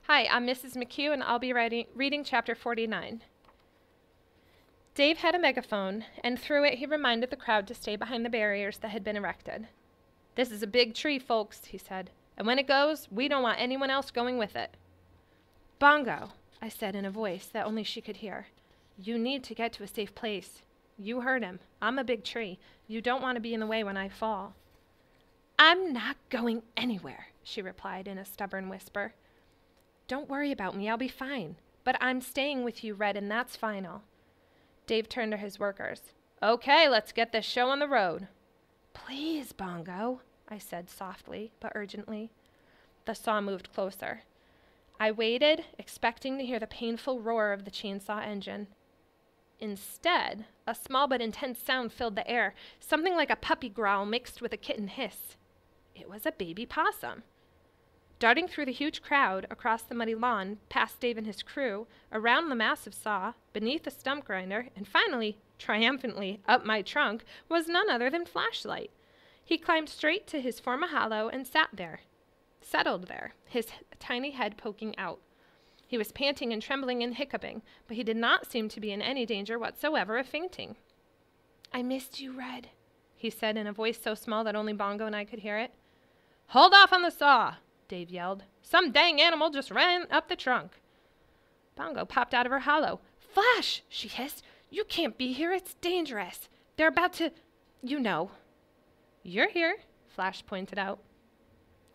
Hi, I'm Mrs McHugh, and I'll be reading Chapter 49. Dave had a megaphone, and through it he reminded the crowd to stay behind the barriers that had been erected. "This is a big tree, folks," he said, "and when it goes, we don't want anyone else going with it." "Bongo," I said in a voice that only she could hear, "you need to get to a safe place. You heard him. I'm a big tree. You don't want to be in the way when I fall." "I'm not going anywhere," she replied in a stubborn whisper. "Don't worry about me. I'll be fine. But I'm staying with you, Red, and that's final." Dave turned to his workers. "Okay, let's get this show on the road." "Please, Bongo," I said softly but urgently. The saw moved closer. I waited, expecting to hear the painful roar of the chainsaw engine. Instead, a small but intense sound filled the air, something like a puppy growl mixed with a kitten hiss. It was a baby possum. Darting through the huge crowd, across the muddy lawn, past Dave and his crew, around the massive saw, beneath the stump grinder, and finally, triumphantly, up my trunk, was none other than Flashlight. He climbed straight to his former hollow and settled there, his tiny head poking out. He was panting and trembling and hiccuping, but he did not seem to be in any danger whatsoever of fainting. "I missed you, Red," he said in a voice so small that only Bongo and I could hear it. "Hold off on the saw!" Dave yelled. "Some dang animal just ran up the trunk." Bongo popped out of her hollow. "Flash!" she hissed. "You can't be here. It's dangerous. They're about to, you know." "You're here," Flash pointed out.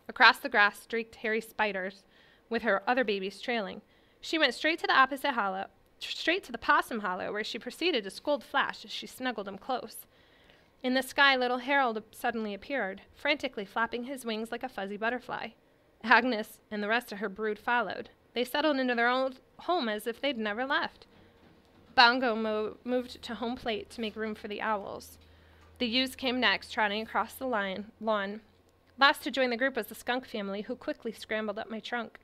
Across the grass streaked Harry Spiders, with her other babies trailing. She went straight to the opposite hollow, straight to the possum hollow, where she proceeded to scold Flash as she snuggled him close. In the sky, little Harold suddenly appeared, frantically flapping his wings like a fuzzy butterfly. Agnes and the rest of her brood followed. They settled into their own home as if they'd never left. Bongo moved to home plate to make room for the owls. The ewes came next, trotting across the lawn. Last to join the group was the skunk family, who quickly scrambled up my trunk.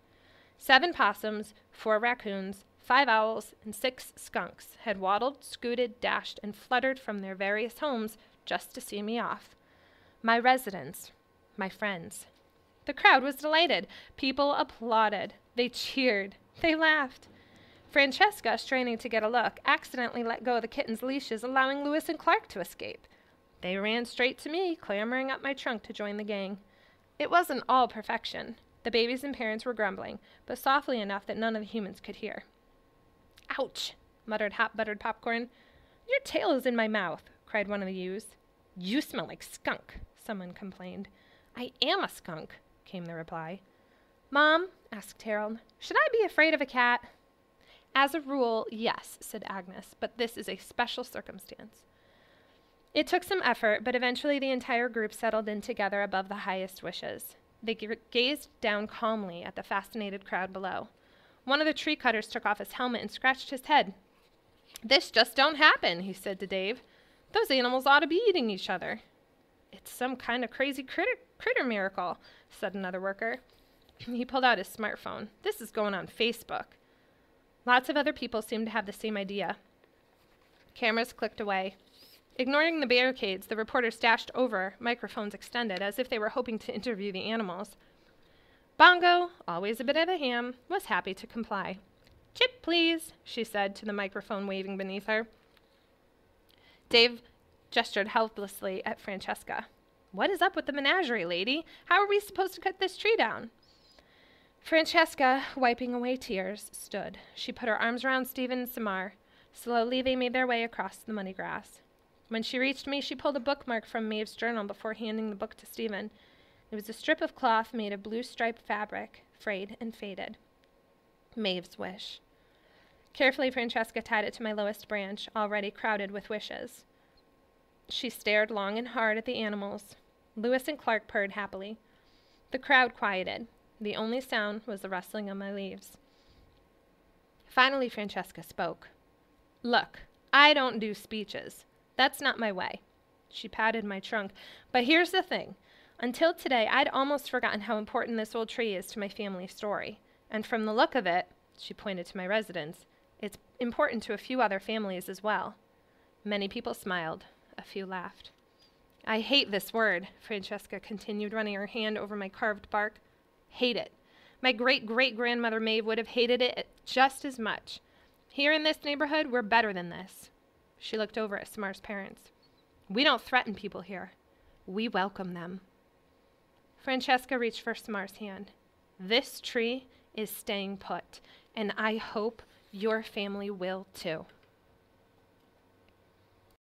7 possums, 4 raccoons, 5 owls, and 6 skunks had waddled, scooted, dashed, and fluttered from their various homes just to see me off. My residents, my friends. The crowd was delighted. People applauded. They cheered. They laughed. Francesca, straining to get a look, accidentally let go of the kitten's leashes, allowing Lewis and Clark to escape. They ran straight to me, clambering up my trunk to join the gang. It wasn't all perfection. The babies and parents were grumbling, but softly enough that none of the humans could hear. "Ouch," muttered Hot Buttered Popcorn. "Your tail is in my mouth," cried one of the ewes. "You smell like skunk," someone complained. "I am a skunk," came the reply. "Mom," asked Harold, "should I be afraid of a cat?" "As a rule, yes," said Agnes, "but this is a special circumstance." It took some effort, but eventually the entire group settled in together above the highest wishes. They gazed down calmly at the fascinated crowd below. One of the tree cutters took off his helmet and scratched his head. "This just don't happen," he said to Dave. "Those animals ought to be eating each other." "It's some kind of crazy critter miracle," said another worker. He pulled out his smartphone. "This is going on Facebook." Lots of other people seemed to have the same idea. Cameras clicked away. Ignoring the barricades, the reporters dashed over, microphones extended, as if they were hoping to interview the animals. Bongo, always a bit of a ham, was happy to comply. "Chip, please," she said to the microphone waving beneath her. Dave gestured helplessly at Francesca. "What is up with the menagerie, lady? How are we supposed to cut this tree down?" Francesca, wiping away tears, stood. She put her arms around Stephen and Samar. Slowly they made their way across the muddy grass. When she reached me, she pulled a bookmark from Maeve's journal before handing the book to Stephen. It was a strip of cloth made of blue striped fabric, frayed and faded. Maeve's wish. Carefully, Francesca tied it to my lowest branch, already crowded with wishes. She stared long and hard at the animals. Lewis and Clark purred happily. The crowd quieted. The only sound was the rustling of my leaves. Finally, Francesca spoke. "Look, I don't do speeches. That's not my way." She patted my trunk. "But here's the thing. Until today, I'd almost forgotten how important this old tree is to my family story. And from the look of it," she pointed to my residence, "it's important to a few other families as well." Many people smiled. A few laughed. "I hate this word," Francesca continued, running her hand over my carved bark. "Hate it. My great-great-grandmother Maeve would have hated it just as much. Here in this neighborhood, we're better than this. She looked over at Samar's parents. We don't threaten people here. We welcome them. Francesca reached for Samar's hand. This tree is staying put, and I hope your family will too.